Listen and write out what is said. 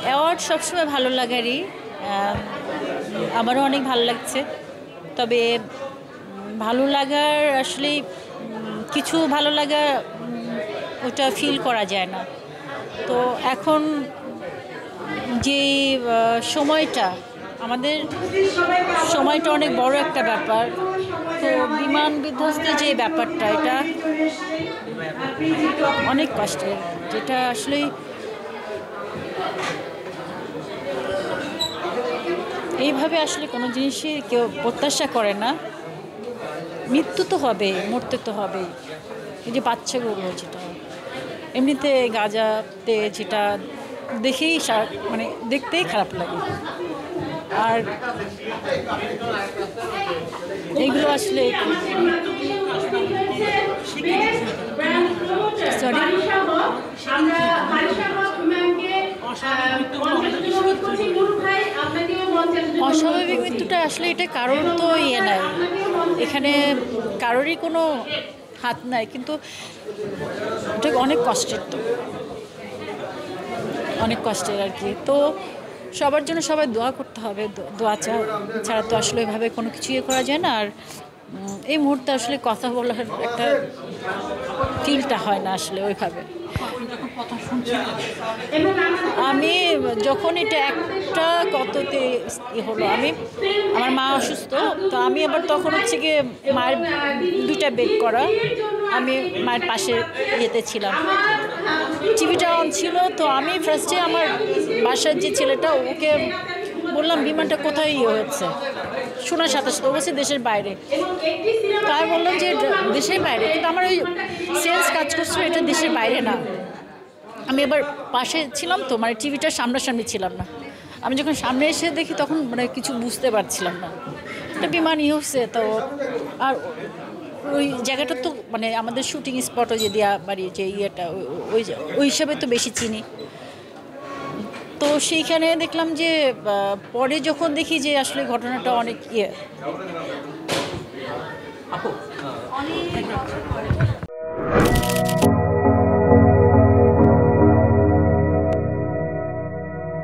Award সবসময় ভালো লাগারই, আমারও অনেক ভালো লাগছে। তবে ভালো লাগার আসলে কিছু ভালো লাগা ওটা ফিল করা যায় না। তো এখন যে সময়টা আমাদের সময়টা অনেক বড় একটা ব্যাপার। তো বিমান বিধ্বস্তের যে ব্যাপারটা এটা অনেক কষ্টের, যেটা আসলে এইভাবে আসলে কোনো জিনিসই কেউ প্রত্যাশা করে না। মৃত্যু তো হবে, মরতে তো হবেই। এই যে বাচ্চাগুলো যেটা এমনিতে গাজাতে যেটা দেখেই মানে দেখতেই খারাপ লাগে। আর এইগুলো আসলে সরি অস্বাভাবিক মৃত্যুটা আসলে এটা কারোর তো ইয়ে নাই, এখানে কারোরই কোনো হাত নাই, কিন্তু এটা অনেক কষ্টের, তো অনেক কষ্টের আর কি। তো সবার জন্য সবাই দোয়া করতে হবে, দোয়া ছাড়া তো আসলে এভাবে কোনো কিছু ইয়ে করা যায় না। আর এই মুহূর্তে আসলে কথা বলার একটা ফিলটা হয় না আসলে ওইভাবে। আমি যখন এটা একটা কততে হলো, আমার মা অসুস্থ, তো আমি আবার তখন হচ্ছে গিয়ে মায়ের 2টা বেড করা, আমি মায়ের পাশে ইয়েতে ছিলাম, টিভিটা অন ছিল। তো আমি ফার্স্টে আমার বাসার যে ছেলেটা ওকে বললাম বিমানটা কোথায় ইয়ে হচ্ছে, শোনার সাথে সাথে অবশ্যই দেশের বাইরে। তো আমি বললাম যে দেশের বাইরে, কিন্তু আমার ওই সেন্স কাজ করছিল এটা দেশের বাইরে না। আমি এবার পাশে ছিলাম, তো মানে টিভিটার সামনাসামনি ছিলাম না। আমি যখন সামনে এসে দেখি তখন মানে কিছু বুঝতে পারছিলাম না, একটা বিমান ইয়ে হচ্ছে। তো আর ওই জায়গাটা তো মানে আমাদের শুটিং স্পটও যে দেওয়া বাড়ি যে ইয়েটা ওই ওই হিসাবে তো বেশি চিনি। তো সেইখানে দেখলাম যে পরে যখন দেখি যে আসলে ঘটনাটা অনেক ইয়ে।